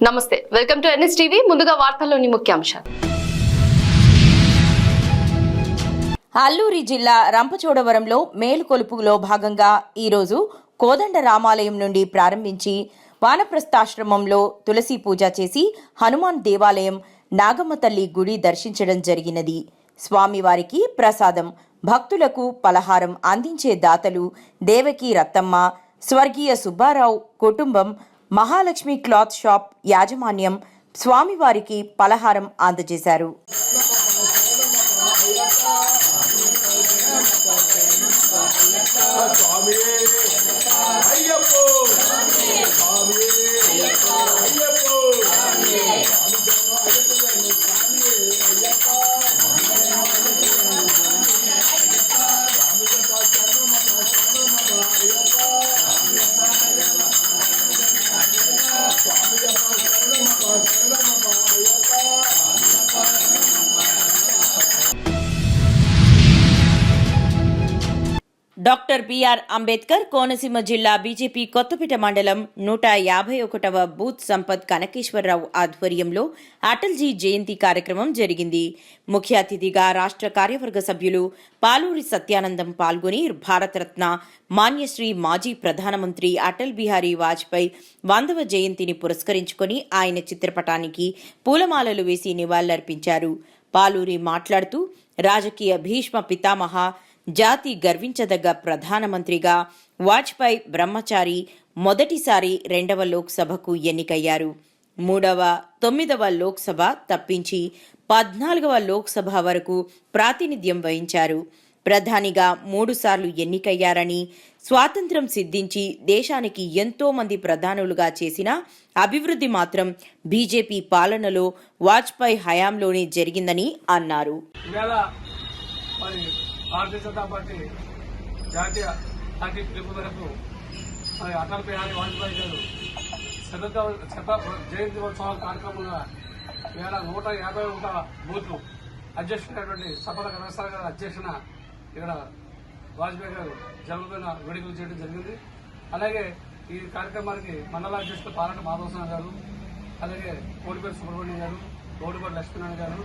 నమస్తే, welcome to NSTV. ముందుగా వార్తల్లోని ముఖ్యాంశాలు. అల్లూరి జిల్లా రంపచోడవరంలో మేలుకొలుపులో భాగంగా ఈరోజు కోదండ రామాలయం నుండి ప్రారంభించి వానప్రస్థాశ్రమంలో తులసి పూజ చేసి హనుమాన్ దేవాలయం, నాగమ్మ తల్లి గుడి దర్శించడం జరిగినది. స్వామివారికి ప్రసాదం, భక్తులకు పలహారం అందించే దాతలు దేవకి రత్తమ్మ, స్వర్గీయ సుబ్బారావు కుటుంబం, మహాలక్ష్మి క్లాత్ షాప్ యాజమాన్యం స్వామివారికి పలహారం అందజేశారు. డాక్టర్ బిఆర్ అంబేద్కర్ కోనసీమ జిల్లా బీజేపీ కొత్తపేట మండలం 151వ బూత్ సంపత్ కనకేశ్వరరావు ఆధ్వర్యంలో అటల్జీ జయంతి కార్యక్రమం జరిగింది. ముఖ్య అతిథిగా రాష్ట్ర కార్యవర్గ సభ్యులు పాలూరి సత్యానందం పాల్గొని భారతరత్న మాన్యశ్రీ మాజీ ప్రధానమంత్రి అటల్ బిహారీ వాజ్పేయి 100వ జయంతిని పురస్కరించుకుని ఆయన చిత్రపటానికి పూలమాలలు వేసి నివాళులర్పించారు. పాలూరి మాట్లాడుతూ రాజకీయ భీష్మ పితామహ, జాతి గర్వించదగ్గ ప్రధానమంత్రిగా వాజ్పేయి బ్రహ్మచారి మొదటిసారి 2వ లోక్సభకు ఎన్నికయ్యారు. 9వ లోక్సభ తప్పించి 14వ లోక్సభ వరకు ప్రాతినిధ్యం వహించారు. ప్రధానిగా 3 సార్లు ఎన్నికయ్యారని, స్వాతంత్ర్యం సిద్ధించి దేశానికి ఎంతో మంది ప్రధానులుగా చేసిన అభివృద్ధి మాత్రం బీజేపీ పాలనలో వాజ్పేయి హయాంలోనే జరిగిందని అన్నారు. భారతీయ జనతా పార్టీ జాతీయ పార్టీ పిలుపు మేరకు అటల్ బిహారీ వాజ్పేయి గారు జయంతి ఉత్సవాల కార్యక్రమంగా ఇవాళ 151వ బూత్ అధ్యక్షుడైనటువంటి సపల కనకసాగర్ గారి అధ్యక్షన ఇక్కడ వాజ్పేయి గారు జన్మదిన వేడుకలు చేయడం జరిగింది. అలాగే ఈ కార్యక్రమానికి మండల అధ్యక్షుడు పాలంట మాధవస్వామి గారు, అలాగే కోడిపేట సుబ్రహ్మణ్యం గారు, కోడిపేట లక్ష్మీనారాయణ గారు,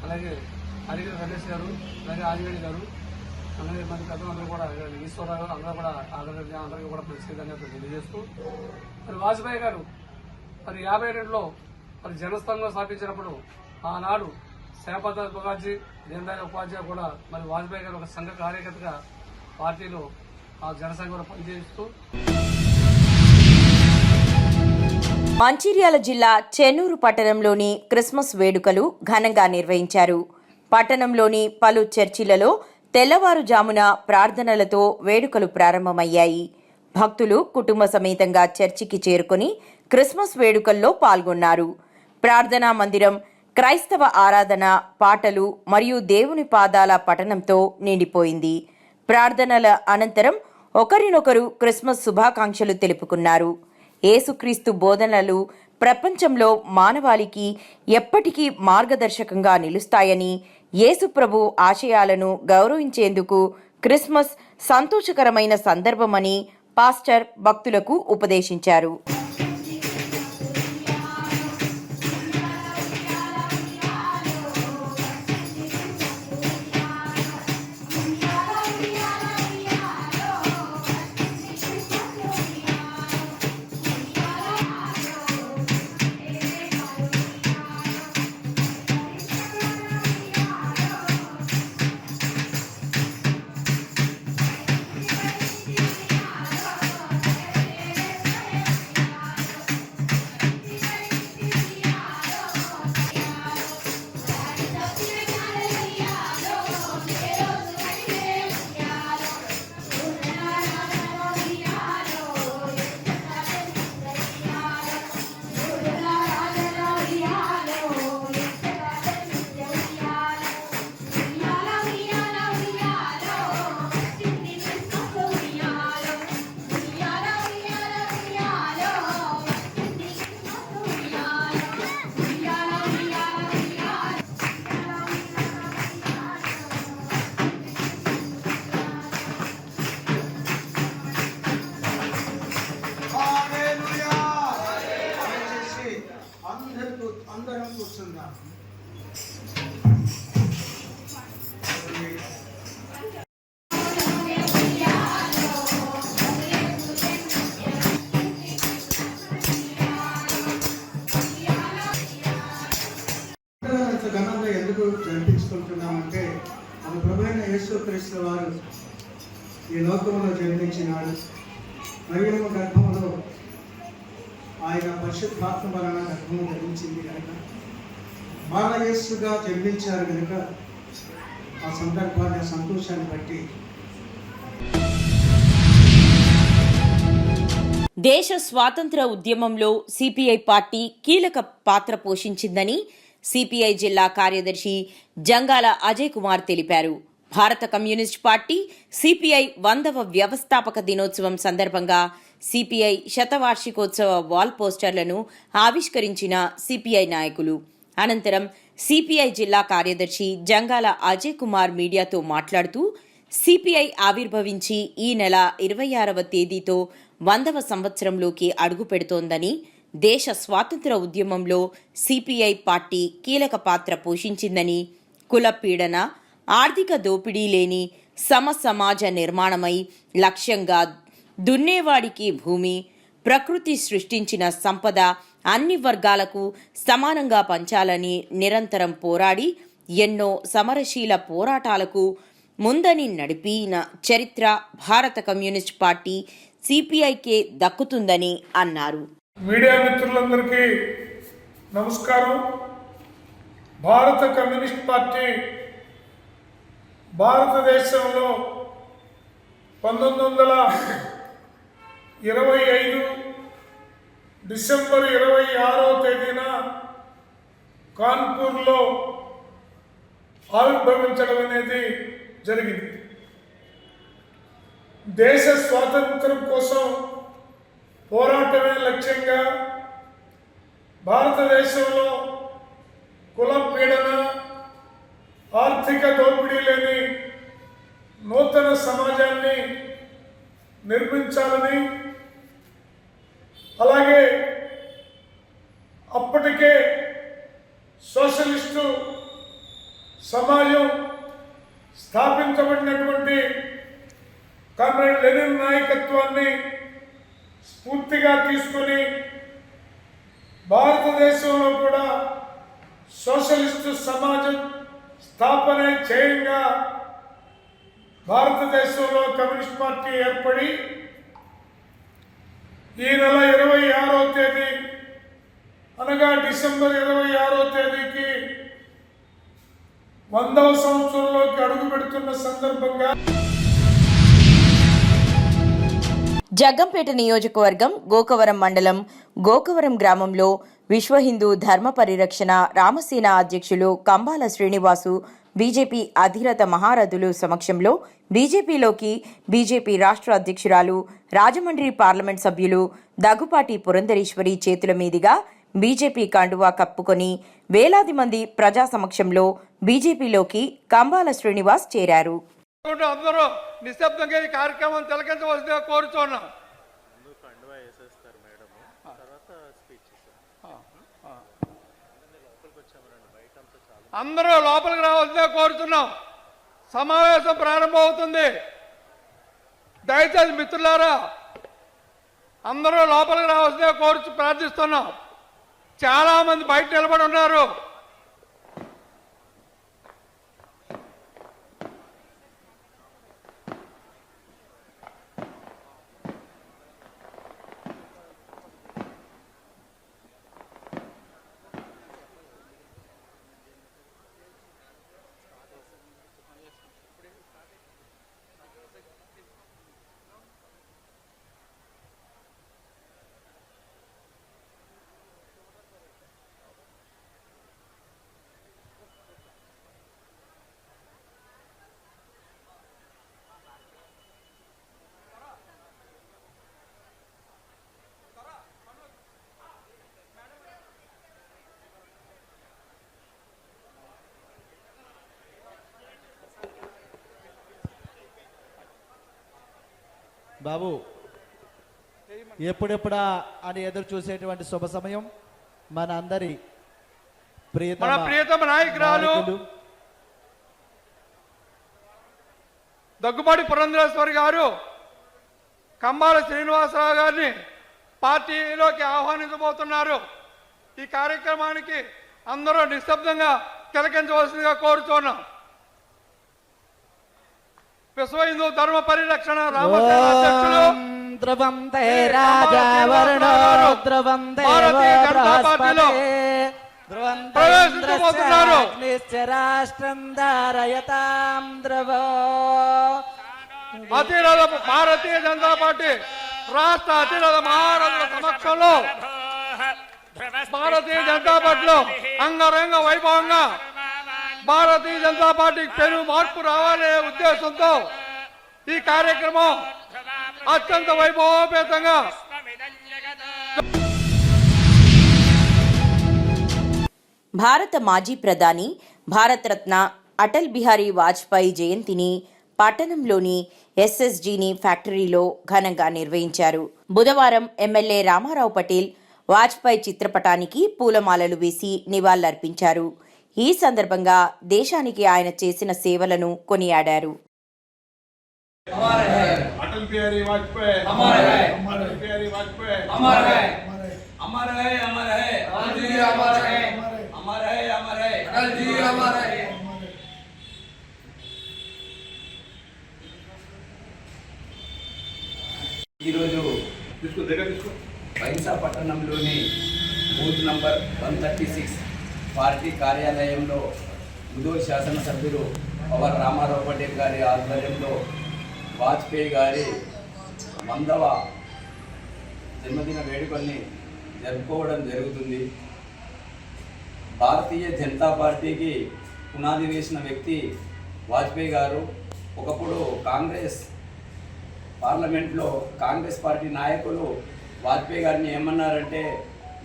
అలాగే అడిగిన రమేష్ గారు, అలాగే ఆదివేణి గారు, అలాగే మంది పెద్దలందరూ కూడా ఈశ్వరరావు అందరూ కూడా అందరికీ కూడా ప్రత్యేకంగా తెలియజేస్తూ మరి వాజ్పేయి గారు మరి 52లో మరి జనస్థానంలో స్థాపించినప్పుడు ఆనాడు శ్యామప్రసాద్ ముఖర్జీ, దీనదయాళ్ ఉపాధ్యాయ కూడా మరి వాజ్పేయి గారు ఒక సంఘ కార్యకర్తగా పార్టీలో ఆ జనసంఘంలో పనిచేస్తూ. మంచిర్యాల జిల్లా చెన్నూరు పట్టణంలోని క్రిస్మస్ వేడుకలు ఘనంగా నిర్వహించారు. పట్టణంలోని పలు చర్చిలలో తెల్లవారుజామున ప్రార్థనలతో వేడుకలు ప్రారంభమయ్యాయి. భక్తులు కుటుంబ సమేతంగా చర్చికి చేరుకుని క్రిస్మస్ వేడుకల్లో పాల్గొన్నారు. ప్రార్థనా మందిరం క్రైస్తవ ఆరాధన, పాటలు మరియు దేవుని పాదాల పఠనంతో నిండిపోయింది. ప్రార్థనల అనంతరం ఒకరినొకరు క్రిస్మస్ శుభాకాంక్షలు తెలుపుకున్నారు. యేసుక్రీస్తు బోధనలు ప్రపంచంలో మానవాళికి ఎప్పటికీ మార్గదర్శకంగా నిలుస్తాయని, యేసుప్రభు ఆశయాలను గౌరవించేందుకు క్రిస్మస్ సంతోషకరమైన సందర్భమని పాస్టర్ భక్తులకు ఉపదేశించారు. యేసుక్రీస్తు వారు ఈ లోకంలో జన్మించినాడు. మరియమ్మ గర్భంలో ఆయన పరిశుద్ధాత్మ వలన గర్భము ధరించింది కనుక బాలయేసుగా జన్మించారు కనుక ఆ సందర్భాన్ని, ఆ సంతోషాన్ని బట్టి దేశ స్వాతంత్ర ఉద్యమంలో సిపిఐ పార్టీ కీలక పాత్ర పోషించిందని సిపిఐ జిల్లా కార్యదర్శి జంగాల అజయ్ కుమార్ తెలిపారు. భారత కమ్యూనిస్ట్ పార్టీ సిపిఐ 100వ వ్యవస్థాపక దినోత్సవం సందర్భంగా సిపిఐ శతవార్షికోత్సవ వాల్ పోస్టర్లను ఆవిష్కరించిన సిపిఐ నాయకులు. అనంతరం సిపిఐ జిల్లా కార్యదర్శి జంగాల అజయ్ కుమార్ మీడియాతో మాట్లాడుతూ సిపిఐ ఆవిర్భవించి ఈ నెల 26వ తేదీతో 100వ సంవత్సరంలోకి అడుగు పెడుతోందని, దేశ స్వాతంత్ర ఉద్యమంలో సిపిఐ పార్టీ కీలక పాత్ర పోషించిందని, కుల పీడన, ఆర్థిక దోపిడీ లేని సమాజ నిర్మాణమై లక్ష్యంగా దున్నేవాడికి భూమి, ప్రకృతి సృష్టించిన సంపద అన్ని వర్గాలకు సమానంగా పంచాలని నిరంతరం పోరాడి ఎన్నో సమరశీల పోరాటాలకు ముందని నడిపిన చరిత్ర భారత కమ్యూనిస్ట్ పార్టీ సిపిఐకే దక్కుతుందని అన్నారు. మీడియా మిత్రులందరికీ నమస్కారం. భారత కమ్యూనిస్ట్ పార్టీ భారతదేశంలో 1925 డిసెంబర్ 26వ తేదీన కాన్పూర్లో ఆవిర్భవించడం అనేది జరిగింది. దేశ స్వాతంత్రం కోసం పోరాటమే లక్ష్యంగా భారతదేశంలో కుల పీడన, ఆర్థిక దోపిడీ లేని నూతన సమాజాన్ని నిర్మించాలని, అలాగే అప్పటికే సోషలిస్టు సమాజం స్థాపించబడినటువంటి కామ్రేడ్ లెనిన్ నాయకత్వాన్ని స్ఫూర్తిగా తీసుకొని భారతదేశంలో కూడా సోషలిస్టు సమాజం స్థాపన చేయంగా భారతదేశంలో కమ్యూనిస్ట్ పార్టీ ఏర్పడి ఈ నెల 26వ తేదీ అనగా డిసెంబర్ 26వ తేదీకి 100వ సంవత్సరంలోకి అడుగు పెడుతున్న సందర్భంగా జగ్గంపేట నియోజకవర్గం గోకవరం మండలం గోకవరం గ్రామంలో విశ్వ హిందూ ధర్మ పరిరక్షణ రామసేన అధ్యక్షులు కంబాల శ్రీనివాసు బీజేపీ అధిరథ మహారథులు సమక్షంలో బీజేపీలోకి బీజేపీ రాష్ట్ర అధ్యక్షురాలు రాజమండ్రి పార్లమెంట్ సభ్యులు దగ్గుపాటి పురంధరేశ్వరి చేతుల మీదుగా బీజేపీ కండువా కప్పుకొని వేలాది మంది ప్రజా సమక్షంలో బీజేపీలోకి కంబాల శ్రీనివాస్ చేరారు. అందరూ నిశ్శబ్దంగా ఈ కార్యక్రమం తిలకించవలసిందిగా కోరుతున్నాం. అందరూ లోపలికి రావాల్సిందిగా కోరుతున్నాం. సమావేశం ప్రారంభమవుతుంది. దయచేసి మిత్రులారా అందరూ లోపలికి రావాల్సిందిగా కోరుచు ప్రార్థిస్తున్నాం. చాలా మంది బయట నిలబడి ఉన్నారు. బాబు ఎప్పుడెప్పుడా అని ఎదురు చూసేటువంటి శుభ సమయం. మన అందరి ప్రియతమ నాయకురాలు దగ్గుబాటి పురంధరేశ్వరి గారు కంబాల శ్రీనివాసరావు గారిని పార్టీలోకి ఆహ్వానించబోతున్నారు. ఈ కార్యక్రమానికి అందరూ నిశ్శబ్దంగా తిలకించవలసిందిగా కోరుతున్నాం. విశ్వ హిందూ ధర్మ పరిరక్షణ రామసేన అధ్యక్షులు ధ్రువం తే రాజా వరుణో ధ్రువం భారతీయ జనతా పార్టీలో ప్రవేశించబోతున్నారు. రాష్ట్రం ధారయతాం ధ్రువో. అతిరథ భారతీయ జనతా పార్టీ రాష్ట్ర అతిరథ మహారథుల సమక్షంలో భారతీయ జనతా పార్టీలో అంగరంగ వైభవంగా భారతీయ జనతా పార్టీకి పెను మార్పు రావాలనే ఉద్దేశంతో ఈ కార్యక్రమం అత్యంత వైభవోపేతంగా భారత మాజీ ప్రధాని భారతరత్న అటల్ బిహారీ వాజ్పేయి జయంతిని పట్టణంలోని ఎస్ఎస్జీని ఫ్యాక్టరీలో ఘనంగా నిర్వహించారు. బుధవారం ఎమ్మెల్యే రామారావు పటేల్ వాజ్పేయి చిత్రపటానికి పూలమాలలు వేసి నివాళులర్పించారు. ఈ సందర్భంగా దేశానికి ఆయన చేసిన సేవలను కొనియాడారు. अटल बिहारी वाजपेयी हमारे है, अटल बिहारी वाजपेयी अमर है, अमर है, अमर है, अटल जी अमर है, अमर है, अमर है, अटल जी अमर है. ఈరోజు బైన్సా పట్టణంలోని బూత్ నంబర్ 136 పార్టీ కార్యాలయంలో ముదోల్ శాసనసభ్యులు పవర్ రామారావు పటేల్ గారి ఆధ్వర్యంలో వాజ్పేయి గారి 100వ జన్మదిన వేడుకల్ని జరుపుకోవడం జరుగుతుంది. భారతీయ జనతా పార్టీకి పునాది వేసిన వ్యక్తి వాజ్పేయి గారు. ఒకప్పుడు కాంగ్రెస్ పార్లమెంట్లో కాంగ్రెస్ పార్టీ నాయకులు వాజ్పేయి గారిని ఏమన్నారంటే,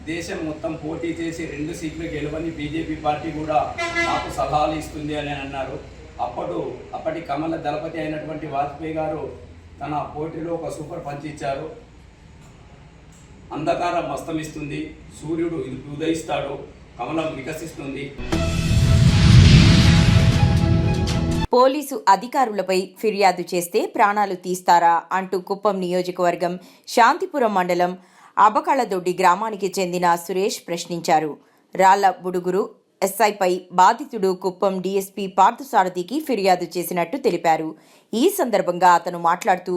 దేశం మొత్తం పోటీ చేసి 2 సీట్లు గెలవని బీజేపీ పార్టీ కూడా మాకు సలహాలు ఇస్తుంది అని అన్నారు. అప్పటి కమల దళపతి అయినటువంటి వాజ్పేయి గారు తన పోటీలో ఒక సూపర్ పంచ్ ఇచ్చారు. అంధకారం అస్తమిస్తుంది, సూర్యుడు ఉదయిస్తాడు, కమలం వికసిస్తుంది. పోలీసు అధికారులపై ఫిర్యాదు చేస్తే ప్రాణాలు తీస్తారా అంటూ కుప్పం నియోజకవర్గం శాంతిపురం మండలం అబకళదొడ్డి గ్రామానికి చెందిన సురేష్ ప్రశ్నించారు. రాళ్ల బుడుగురు ఎస్ఐపై బాధితుడు కుప్పం డీఎస్పీ పార్థసారథికి ఫిర్యాదు చేసినట్టు తెలిపారు. ఈ సందర్భంగా అతను మాట్లాడుతూ,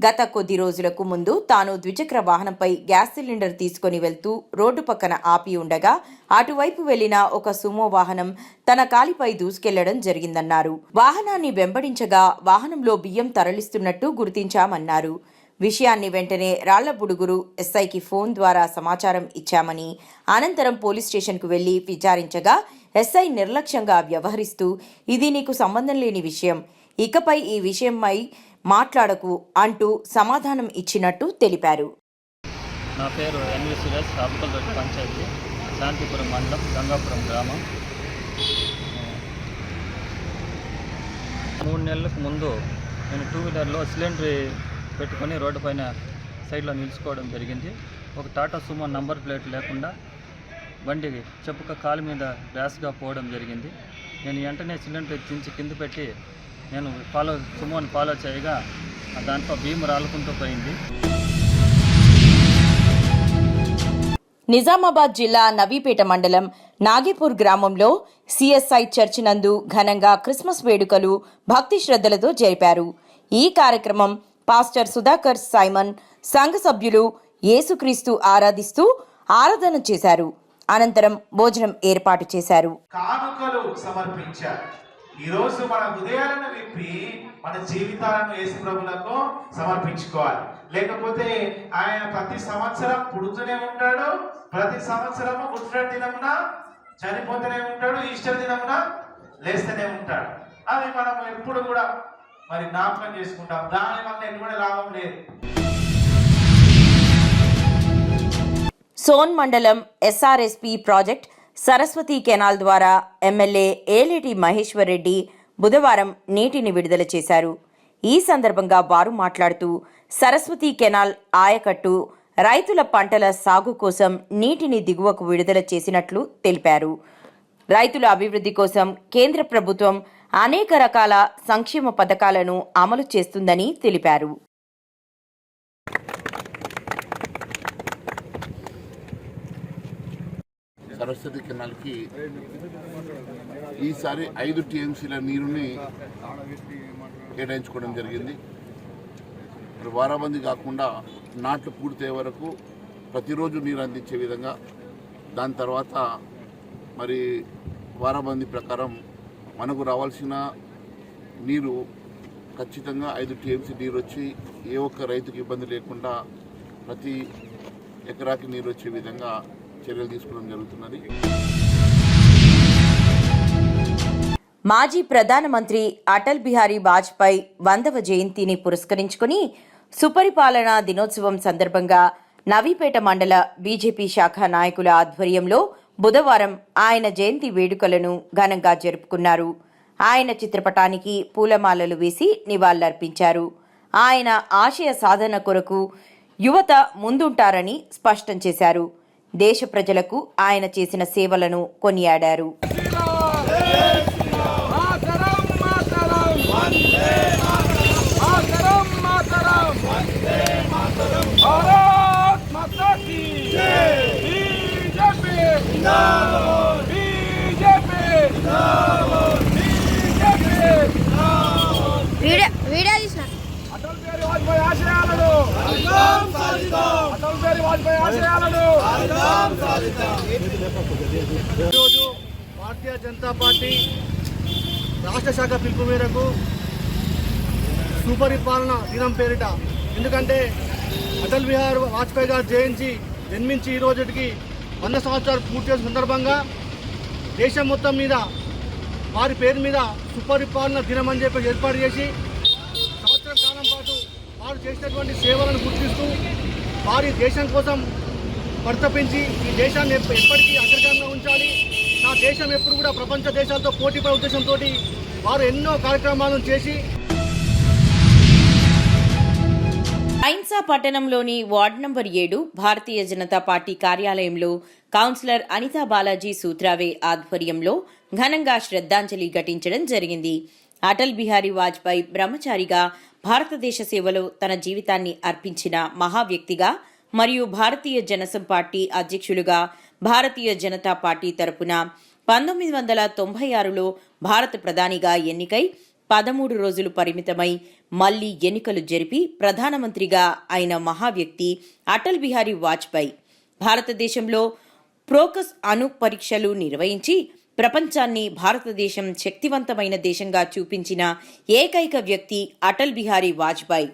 గత కొద్ది రోజులకు ముందు తాను ద్విచక్ర వాహనంపై గ్యాస్ సిలిండర్ తీసుకుని వెళ్తూ రోడ్డు పక్కన ఆపి ఉండగా అటువైపు వెళ్లిన ఒక సుమో వాహనం తన కాలిపై దూసుకెళ్లడం జరిగిందన్నారు. వాహనాన్ని వెంబడించగా వాహనంలో బియ్యం తరలిస్తున్నట్టు గుర్తించామన్నారు. విషయాన్ని వెంటనే రాళ్లబుడుగురు ఎస్ఐకి ఫోన్ ద్వారా సమాచారం ఇచ్చామని, అనంతరం పోలీస్ స్టేషన్కు వెళ్లి విచారించగా ఎస్ఐ నిర్లక్ష్యంగా వ్యవహరిస్తూ, ఇది నీకు సంబంధం లేని విషయం, ఇకపై ఈ విషయమై మాట్లాడకు అంటూ సమాధానం ఇచ్చినట్టు తెలిపారు. నా పేరు ఎన్వి సురేష్, అబకళదొడ్డి పంచాయతీ, శాంతిపురం మండలం, గంగాపురం గ్రామం. 3 నెలలకు ముందు నేను 2 వీలర్లో సిలిండర్ పెట్టుకొని రోడ్డు పైన సైడ్లో నిలుచుకోవడం జరిగింది. ఒక టాటా సుమో నంబర్ ప్లేట్ లేకుండా బండి చెప్పుక కాలు మీద ర్యాష్గా పోవడం జరిగింది. నేను వెంటనే సిలిండర్ ఎత్తించి కింద పెట్టి నేను సుమోని ఫాలో చేయగా దాంట్లో భీము రాలుకుంటూ పోయింది. నిజామాబాద్ జిల్లా నవీపేట మండలం నాగేపూర్ గ్రామంలో సిఎస్ఐ చర్చి నందు ఘనంగా క్రిస్మస్ వేడుకలు భక్తి శ్రద్ధలతో జరిపారు. ఈ కార్యక్రమం పాస్టర్ సుధాకర్ సైమన్ సంఘ సభ్యులు యేసుక్రీస్తు ఆరాధిస్తూ ఆరాధన చేశారు. అనంతరం భోజనం ఏర్పాటు చేశారు. కానుకలు సమర్పించారు. ఈరోజు మన హృదయాలను విప్పి మన జీవితాలను యేసు ప్రభువులకు సమర్పించుకోవాలి. లేకపోతే ఆయన ప్రతి సంవత్సరం పుడుతూనే ఉంటాడు, ప్రతి సంవత్సరము గుడ్ ఫ్రైడే దినమున చనిపోతూనే ఉంటాడు, ఈస్టర్ దినమున లేస్తూనే ఉంటాడు. అది మనం ఎప్పుడు కూడా మరి జ్ఞాపకం చేసుకుంటాం. దాని వల్ల ఎటువంటి లాభం లేదు. సోన్ మండలం ఎస్ఆర్ఎస్పీ ప్రాజెక్ట్ సరస్వతి కెనాల్ ద్వారా ఎమ్మెల్యే ఏలేటి మహేశ్వర్ రెడ్డి బుధవారం నీటిని విడుదల చేశారు. ఈ సందర్భంగా వారు మాట్లాడుతూ, సరస్వతి కెనాల్ ఆయకట్టు రైతుల పంటల సాగు కోసం నీటిని దిగువకు విడుదల చేసినట్లు తెలిపారు. రైతుల అభివృద్ధి కోసం కేంద్ర ప్రభుత్వం అనేక రకాల సంక్షేమ పథకాలను అమలు చేస్తుందని తెలిపారు. సరస్వతి కెనాల్కి ఈసారి 5 టీఎంసీల నీరుని కేటాయించుకోవడం జరిగింది. మరి వారాబందీ కాకుండా నాట్లు పూర్తయ్యే వరకు ప్రతిరోజు నీరు అందించే విధంగా, దాని తర్వాత మరి వారాబందీ ప్రకారం మనకు రావాల్సిన నీరు ఖచ్చితంగా 5 టీఎంసీ నీరు వచ్చి ఏ ఒక్క రైతుకు ఇబ్బంది లేకుండా ప్రతి ఎకరాకి నీరు వచ్చే విధంగా చర్యలు తీసుకోవడం జరుగుతున్నది. మాజీ ప్రధానమంత్రి అటల్ బిహారీ వాజ్పేయి 100వ జయంతిని పురస్కరించుకుని సుపరిపాలనా దినోత్సవం సందర్భంగా నవీపేట మండల బీజేపీ శాఖ నాయకుల ఆధ్వర్యంలో బుధవారం ఆయన జయంతి వేడుకలను ఘనంగా జరుపుకున్నారు. ఆయన చిత్రపటానికి పూలమాలలు వేసి నివాళులర్పించారు. ఆయన ఆశయ సాధన కొరకు యువత ముందుంటారని స్పష్టం చేశారు. దేశ ప్రజలకు ఆయన చేసిన సేవలను కొనియాడారు. ఈరోజు భారతీయ జనతా పార్టీ రాష్ట్ర శాఖ పిలుపు మేరకు సుపరిపాలన దినం పేరిట, ఎందుకంటే అటల్ బిహారీ వాజ్పేయి గారు జన్మించి ఈ రోజుకి 100 సంవత్సరాలు పూర్తి చేసిన సందర్భంగా దేశం మొత్తం మీద వారి పేరు మీద సుపరిపాలన దినం అని చెప్పి ఏర్పాటు చేసి సంవత్సరం కాలం పాటు వారు చేసినటువంటి సేవలను గుర్తిస్తూ వారి దేశం కోసం పరితపించి ఈ దేశాన్ని ఎప్పటికీ అగ్రగామిగా ఉంచాలి, నా దేశం ఎప్పుడు కూడా ప్రపంచ దేశాలతో పోటీపడే ఉద్దేశంతో వారు ఎన్నో కార్యక్రమాలను చేసి ఐన్సా పట్టణంలోని ward number 7 Bharatiya Janata party కార్యాలయంలో కౌన్సిలర్ అనితా బాలాజీ సూత్రావే ఆధ్వర్యంలో ఘనంగా శ్రద్ధాంజలి ఘటించడం జరిగింది. అటల్ బిహారీ వాజ్పేయి బ్రహ్మచారిగా భారతదేశ సేవలో తన జీవితాన్ని అర్పించిన మహా వ్యక్తిగా మరియు భారతీయ జనసం పార్టీ అధ్యక్షులుగా భారతీయ జనతా పార్టీ తరపున 1996లో భారత ప్రధానిగా ఎన్నికై 13 రోజులు పరిమితమై మళ్లీ ఎన్నికలు జరిపి ప్రధానమంత్రిగా అయిన మహా వ్యక్తి అటల్ బిహారీ వాజ్పేయి. భారతదేశంలో ప్రోకస్ అణు పరీక్షలు నిర్వహించి ప్రపంచాన్ని భారతదేశం శక్తివంతమైన దేశంగా చూపించిన ఏకైక వ్యక్తి అటల్ బిహారీ వాజ్పేయి.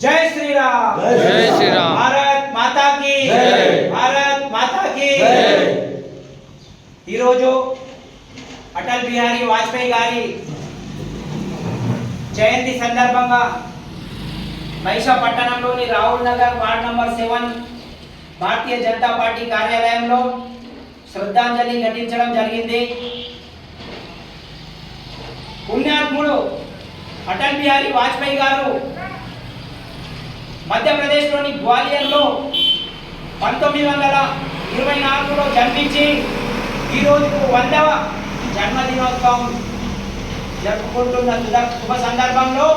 जय श्री राम, जय श्री राम, भारत माता की जय, भारत माता की जय. ఈరోజు అటల్ బిహారీ వాజ్పేయి గారి జయంతి సందర్భంగా మైషా పట్టణంలోని Rahul Nagar ward number 7 Bharatiya Janata party కార్యాలయంలో శ్రద్ధాంజలి ఘటించడం జరిగింది. పుణ్యాత్ముడు అటల్ బిహారీ వాజ్పేయి గారు మధ్యప్రదేశ్లోని గ్వాలియర్లో 1924లో జన్మించి ఈరోజు 100వ జన్మదినోత్సవం జరుపుకుంటున్న శుభ సందర్భంలో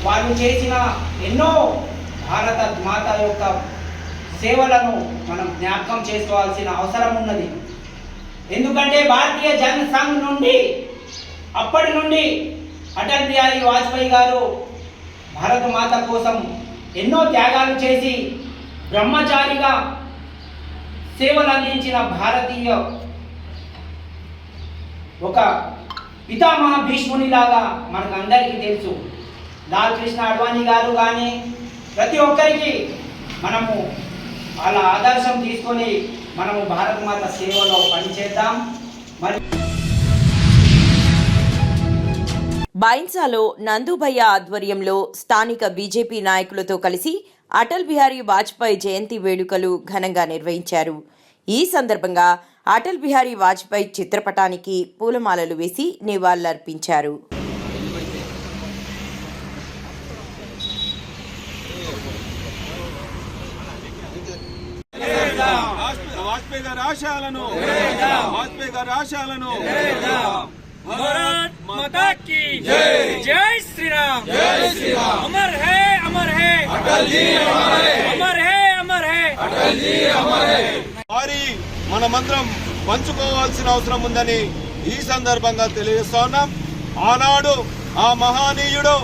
వాళ్ళు చేసిన ఎన్నో భారత మాత యొక్క సేవలను మనం జ్ఞాపకం చేసుకోవాల్సిన అవసరం ఉన్నది. ఎందుకంటే భారతీయ జన సంఘ్ నుండి అప్పటి నుండి అటల్ బిహారీ వాజ్పేయి గారు భారత మాత కోసం ఎన్నో త్యాగాలు చేసి బ్రహ్మచారిగా సేవలు అందించిన భారతీయ ఒక పితామహ భీష్మునిలాగా మనకు అందరికీ తెలుసు. లాల్ కృష్ణ అడ్వాణి గారు కానీ ప్రతి ఒక్కరికి మనము వాళ్ళ ఆదర్శం తీసుకొని మనము భారత మాత సేవలో పనిచేద్దాం. మరి బైన్సాలో నందుభయ్య ఆధ్వర్యంలో స్థానిక బీజేపీ నాయకులతో కలిసి అటల్ బిహారీ వాజ్పేయి జయంతి వేడుకలు ఘనంగా నిర్వహించారు. ఈ సందర్భంగా అటల్ బిహారీ వాజ్పేయి చిత్రపటానికి పూలమాలలు వేసి నివాళులర్పించారు. వాజ్పేయి గారి ఆశయాలను भारत माता की जय, जय श्री राम, जय श्री राम। अमर है अटल जी हमारे, अमर है अटल जी हमारे। వారి మనమందరం పంచుకోవాల్సిన అవసరం ఉందని ఈ సందర్భంగా తెలియజేస్తున్నాం. ఆనాడు ఆ మహానీయుడు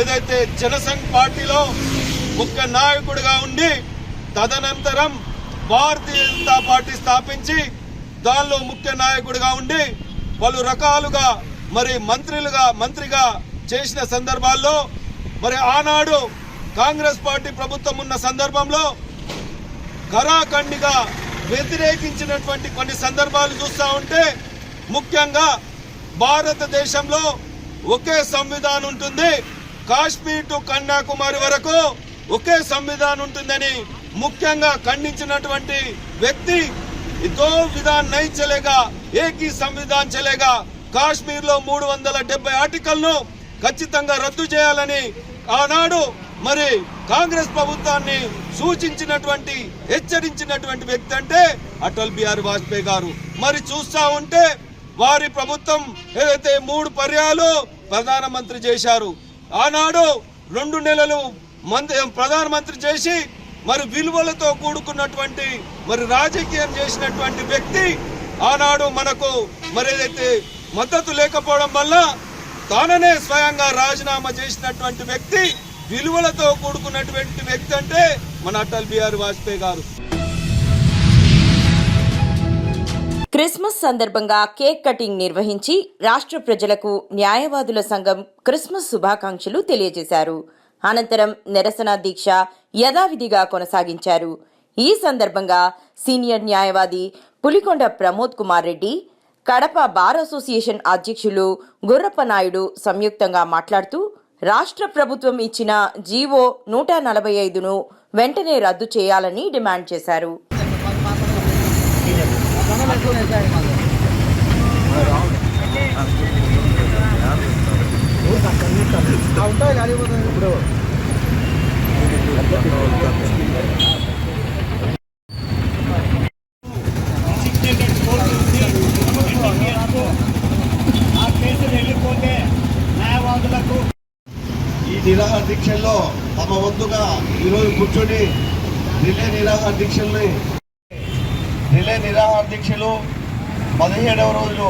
ఏదైతే జనసంఘ్ పార్టీలో ముఖ్య నాయకుడిగా ఉండి తదనంతరం భారతీయ జనతా పార్టీ స్థాపించి దానిలో ముఖ్య నాయకుడిగా ఉండి పలు రకాలుగా మరి మంత్రిగా చేసిన సందర్భాల్లో మరి ఆనాడు కాంగ్రెస్ పార్టీ ప్రభుత్వం ఉన్న సందర్భంలో కరాఖండిగా వ్యతిరేకించినటువంటి కొన్ని సందర్భాలు చూస్తూ ఉంటే ముఖ్యంగా భారతదేశంలో ఒకే సంవిధానం ఉంటుంది, కాశ్మీర్ టు కన్యాకుమారి వరకు ఒకే సంవిధానం ఉంటుందని ముఖ్యంగా ఖండించినటువంటి వ్యక్తి दो विधान नहीं चलेगा, एक ही संविधान चलेगा. काश्मीर లో 370 ఆర్టికల్ను ఖచ్చితంగా రద్దు చేయాలని ఆనాడు మరి కాంగ్రెస్ ప్రభుత్వాన్ని సూచించినటువంటి హెచ్చరించినటువంటి వ్యక్తి అంటే అటల్ బిహారీ వాజ్పేయి గారు. మరి చూస్తా ఉంటే వారి ప్రభుత్వం ఏదైతే 3 పర్యాలు ప్రధానమంత్రి చేశారు. ఆనాడు 2 నెలలు ప్రధానమంత్రి చేసి మరి విలువలతో కూడుకున్నటువంటి మరి రాజకీయం చేసినటువంటి వ్యక్తి ఆనాడు మనకు మరి ఏదైతే మద్దతు లేకపోవడం వల్ల తాననే స్వయంగా రాజీనామా చేసినటువంటి వ్యక్తి, విలువలతో కూడుకున్నటువంటి వ్యక్తి అంటే మన అటల్ బిహారీ వాజ్పేయి గారు. క్రిస్మస్ సందర్భంగా కేక్ కటింగ్ నిర్వహించి రాష్ట్ర ప్రజలకు న్యాయవాదుల సంఘం క్రిస్మస్ శుభాకాంక్షలు తెలియజేశారు. అనంతరం నిరసన దీక్ష యథావిధిగా కొనసాగించారు. ఈ సందర్భంగా సీనియర్ న్యాయవాది పులికొండ ప్రమోద్ కుమార్ రెడ్డి, కడప బార్ అసోసియేషన్ అధ్యక్షులు గుర్రప్ప నాయుడు సంయుక్తంగా మాట్లాడుతూ రాష్ట్ర ప్రభుత్వం ఇచ్చిన జీవో 145ను వెంటనే రద్దు చేయాలని డిమాండ్ చేశారు. ఈ నిరాహార దీక్షల్లో తమ వంతుగా ఈరోజు కూర్చొని రిలే నిరాహార దీక్షలు 17వ రోజు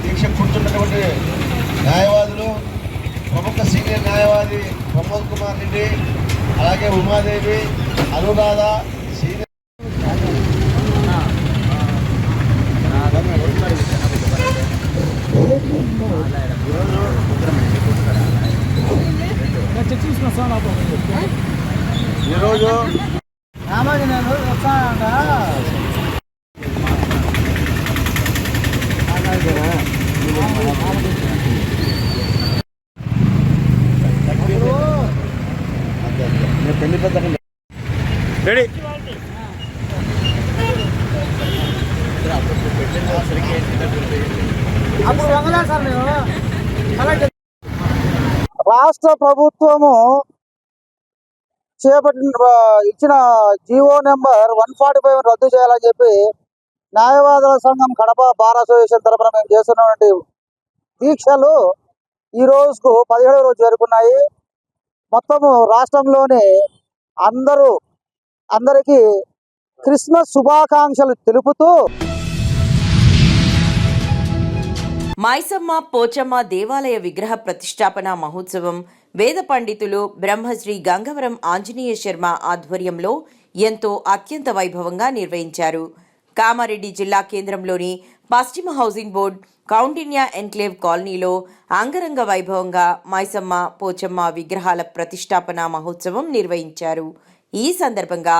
దీక్ష కూర్చున్నటువంటి న్యాయవాదులు, ప్రముఖ సీనియర్ న్యాయవాది ప్రమోద్ కుమార్ రెడ్డి, అలాగే ఉమాదేవి, అనురాధ, సీనియర్ ఈరోజు పెళ్లి పెద్ద రెడీ రాష్ట్ర ప్రభుత్వము ఇచ్చిన జీవో నెంబర్ 145 రద్దు చేయాలని చెప్పి న్యాయవాదుల సంఘం కడప బార్ అసోసియేషన్ తరఫున మేము చేస్తున్నటువంటి దీక్షలు ఈ రోజుకు 17వ రోజు జరుగుతున్నాయి. మొత్తము రాష్ట్రంలోని అందరికీ క్రిస్మస్ శుభాకాంక్షలు తెలుపుతూ మైసమ్మ పోచమ్మ దేవాలయ విగ్రహ ప్రతిష్టాపన మహోత్సవం వేద పండితులు బ్రహ్మశ్రీ గంగవరం ఆంజనేయ శర్మ ఆధ్వర్యంలో ఎంతో అత్యంత వైభవంగా నిర్వహించారు. కామారెడ్డి జిల్లా కేంద్రంలోని పశ్చిమ హౌసింగ్ బోర్డ్ కౌండిన్య ఎన్క్లేవ్ కాలనీలో అంగరంగ వైభవంగా మైసమ్మ పోచమ్మ విగ్రహాల ప్రతిష్టాపన మహోత్సవం నిర్వహించారు. ఈ సందర్భంగా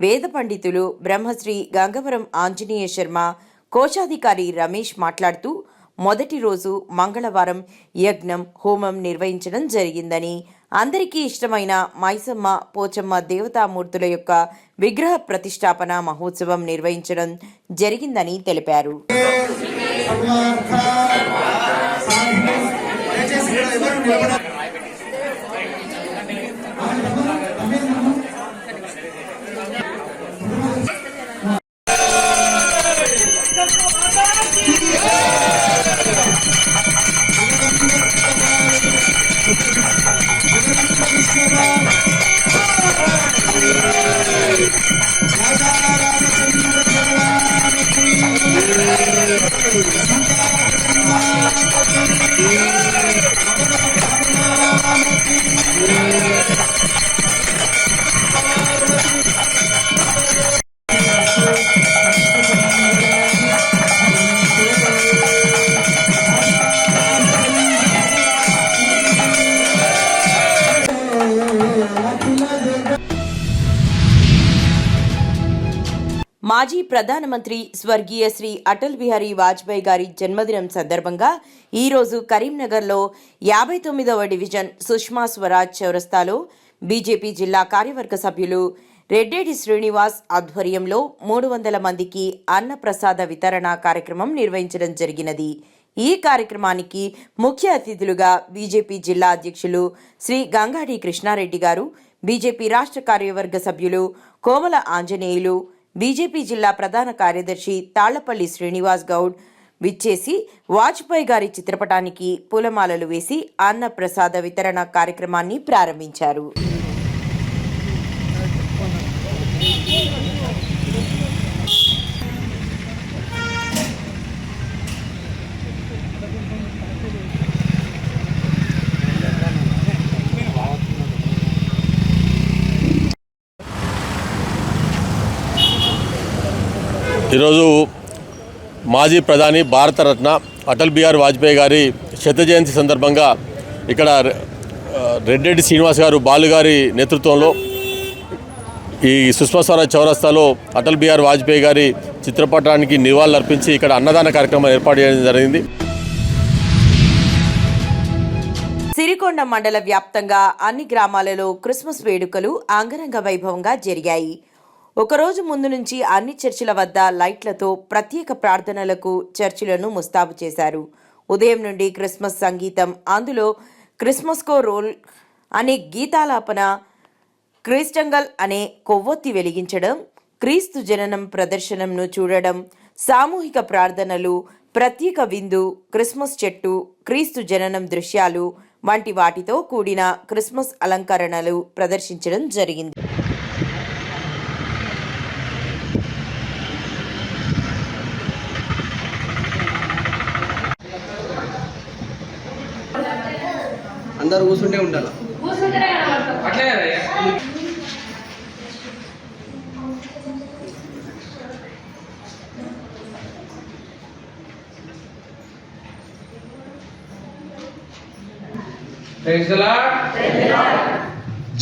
వేద పండితులు బ్రహ్మశ్రీ గంగవరం ఆంజనేయ శర్మ, కోశాధికారి రమేష్ మాట్లాడుతూ మొదటి రోజు మంగళవారం యజ్ఞం, హోమం నిర్వహించడం జరిగిందని, అందరికీ ఇష్టమైన మైసమ్మ పోచమ్మ దేవతామూర్తుల యొక్క విగ్రహ ప్రతిష్టాపన మహోత్సవం నిర్వహించడం జరిగిందని తెలిపారు. మాజీ ప్రధానమంత్రి స్వర్గీయ శ్రీ అటల్ బిహారీ వాజ్పేయి గారి జన్మదినం సందర్భంగా ఈరోజు కరీంనగర్లో 59వ డివిజన్ సుష్మా స్వరాజ్ చౌరస్తాలో బీజేపీ జిల్లా కార్యవర్గ సభ్యులు రెడ్డేటి శ్రీనివాస్ ఆధ్వర్యంలో 300 మందికి అన్నప్రసాద వితరణ కార్యక్రమం నిర్వహించడం జరిగినది. ఈ కార్యక్రమానికి ముఖ్య అతిథులుగా బీజేపీ జిల్లా అధ్యక్షులు శ్రీ గంగాడి కృష్ణారెడ్డి గారు, బీజేపీ రాష్ట్ర కార్యవర్గ సభ్యులు కోమల ఆంజనేయులు, బీజేపీ జిల్లా ప్రధాన కార్యదర్శి తాళ్లపల్లి శ్రీనివాస్ గౌడ్ విచ్చేసి వాజ్పేయి గారి చిత్రపటానికి పూలమాలలు వేసి అన్న ప్రసాద వితరణ కార్యక్రమాన్ని ప్రారంభించారు. ఈరోజు మాజీ ప్రధాని భారతరత్న అటల్ బిహారీ వాజ్పేయి గారి శత జయంతి సందర్భంగా ఇక్కడ రెడ్డెడ్డి శ్రీనివాస్ గారు బాలుగారి నేతృత్వంలో ఈ సుష్మా స్వరాజ్ చౌరస్తాలో అటల్ బిహారీ వాజ్పేయి గారి చిత్రపటానికి నివాళులర్పించి ఇక్కడ అన్నదాన కార్యక్రమం ఏర్పాటు చేయడం జరిగింది. సిరికొండ మండల వ్యాప్తంగా అన్ని గ్రామాలలో క్రిస్మస్ వేడుకలు అంగరంగ వైభవంగా జరిగాయి. ఒకరోజు ముందు నుంచి అన్ని చర్చిల వద్ద లైట్లతో ప్రత్యేక ప్రార్థనలకు చర్చిలను ముస్తాబు చేశారు. ఉదయం నుండి క్రిస్మస్ సంగీతం, అందులో క్రిస్మస్కో రోల్ అనే గీతాలాపన, క్రిస్టంగల్ అనే కొవ్వొత్తి వెలిగించడం, క్రీస్తు జననం ప్రదర్శనంను చూడడం, సామూహిక ప్రార్థనలు, ప్రత్యేక విందు, క్రిస్మస్ చెట్టు, క్రీస్తు జననం దృశ్యాలు వంటి వాటితో కూడిన క్రిస్మస్ అలంకరణలు ప్రదర్శించడం జరిగింది. అందరూ కూర్చుంటే ఉండాలి.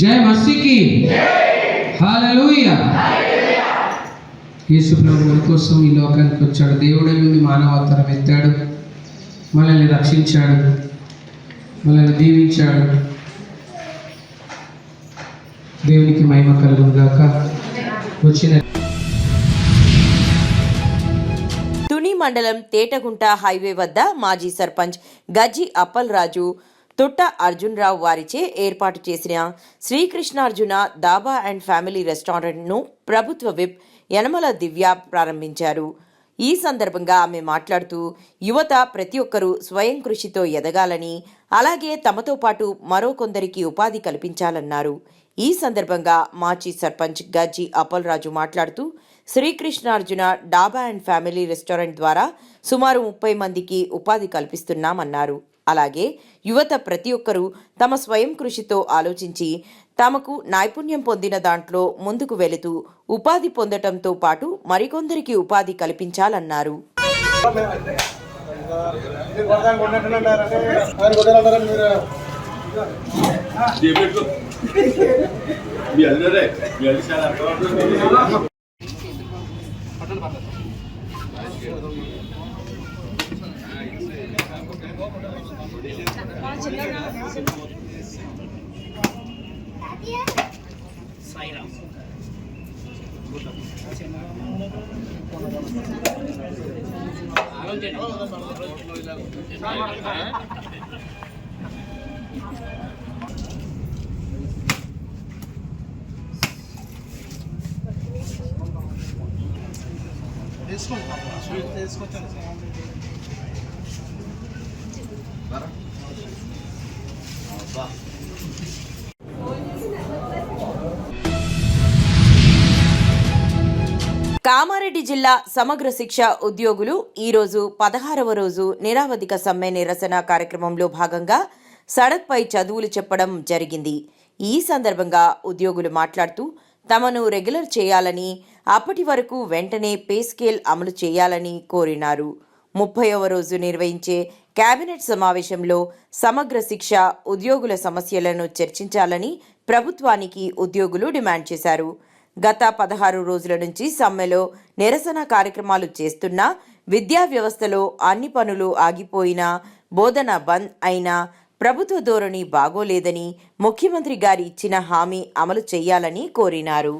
జై మసీకి హల్లెలూయా. యేసు ప్రభువు మన కోసం ఈ లోకానికి వచ్చాడు. దేవుడి నుండి మానవావతారం ఎత్తాడు, మనల్ని రక్షించాడు, మనల్ని దీవించాడు. దేవునికి మహిమ కలుగును గాక. వచ్చిన తుని మండలం తేటగుంట హైవే వద్ద మాజీ సర్పంచ్ గజ్జి అప్పలరాజు, తుట్ట అర్జున్రావు వారిచే ఏర్పాటు చేసిన శ్రీకృష్ణార్జున దాబా అండ్ ఫ్యామిలీ రెస్టారెంట్ను ప్రభుత్వ విప్ యనమల దివ్య ప్రారంభించారు. ఈ సందర్భంగా ఆమె మాట్లాడుతూ యువత ప్రతి ఒక్కరూ స్వయం కృషితో ఎదగాలని, అలాగే తమతో పాటు మరో కొందరికి ఉపాధి కల్పించాలన్నారు. ఈ సందర్భంగా మాజీ సర్పంచ్ గజ్జి అప్పలరాజు మాట్లాడుతూ శ్రీకృష్ణార్జున డాబా అండ్ ఫ్యామిలీ రెస్టారెంట్ ద్వారా సుమారు 30 మందికి ఉపాధి కల్పిస్తున్నామన్నారు. అలాగే యువత ప్రతి ఒక్కరూ తమ స్వయం కృషితో ఆలోచించి తమకు నైపుణ్యం పొందిన దాంట్లో ముందుకు వెళుతూ ఉపాధి పొందటంతో పాటు మరికొందరికి ఉపాధి కల్పించాలన్నారు. కామారెడ్డి జిల్లా సమగ్ర శిక్ష ఉద్యోగులు ఈరోజు 16వ రోజు నిరవధిక సమ్మె నిరసన కార్యక్రమంలో భాగంగా సడక్పై చదువులు చెప్పడం జరిగింది. ఈ సందర్భంగా ఉద్యోగులు మాట్లాడుతూ తమను రెగ్యులర్ చేయాలని, అప్పటి వరకు వెంటనే పే స్కేల్ అమలు చేయాలని కోరినారు. 30వ రోజు నిర్వహించే కేబినెట్ సమావేశంలో సమగ్ర శిక్ష ఉద్యోగుల సమస్యలను చర్చించాలని ప్రభుత్వానికి ఉద్యోగులు డిమాండ్ చేశారు. గత 16 రోజుల నుంచి సమ్మెలో నిరసన కార్యక్రమాలు చేస్తున్నా విద్యా వ్యవస్థలో అన్ని పనులు ఆగిపోయినా, బోధన బంద్ అయినా ప్రభుత్వ ధోరణి బాగోలేదని ముఖ్యమంత్రి గారి ఇచ్చిన హామీ అమలు చేయాలని కోరినారు.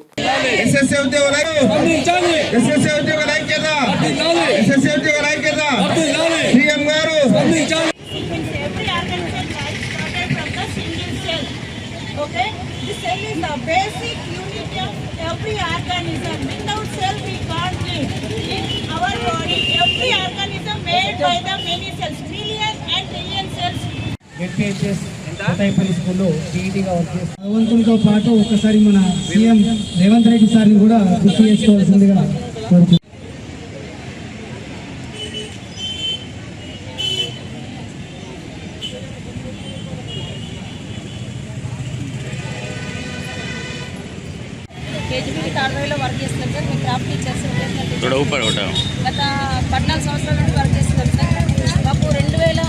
Every organism, without cell we can't live. In our body, every organism made by the many cells, trillion and trillion cells. ఎస్పీహెచ్ఎస్ Kothapalli స్కూల్లో టీఈటీగా వర్క్ చేస్తాం. భగవంతునితో పాటు ఒకసారి మన సీఎం రేవంత్ రెడ్డి సార్ని కూడా గుర్తు చేసుకోవాల్సిందిగా కోరుతున్నాను. కేజీబీకి తాడవేలో వర్క్ చేస్తున్నాం సార్. మేము క్రాఫ్ట్ టీచర్స్ గత 14 సంవత్సరాల నుండి వర్క్ చేస్తున్నాం సార్. మాకు 2011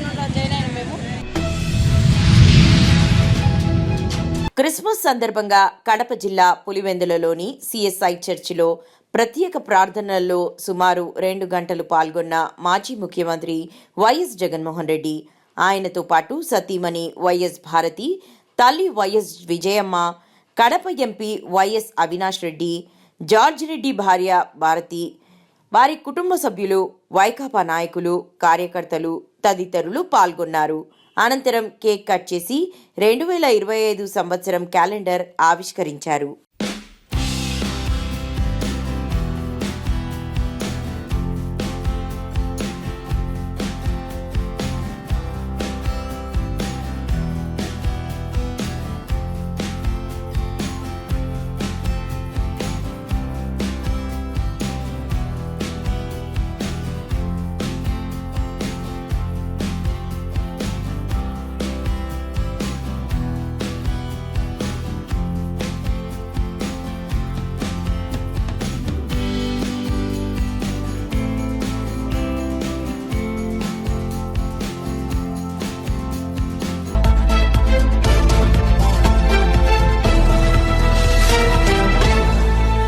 నుండి జాయిన్ అయినాం మేము. క్రిస్మస్ సందర్భంగా కడప జిల్లా పులివెందులలోని సిఎస్ఐ చర్చిలో ప్రత్యేక ప్రార్థనల్లో సుమారు 2 గంటలు పాల్గొన్న మాజీ ముఖ్యమంత్రి వైఎస్ జగన్మోహన్ రెడ్డి, ఆయనతో పాటు సతీమణి వైఎస్ భారతి, తల్లి YS Vijayamma, Kadapa MP YS Avinash Reddy, George Reddy భార్య భారతి, వారి కుటుంబ సభ్యులు, వైకాపా నాయకులు, కార్యకర్తలు తదితరులు పాల్గొన్నారు. అనంతరం కేక్ కట్ చేసి 2025 సంవత్సరం క్యాలెండర్ ఆవిష్కరించారు.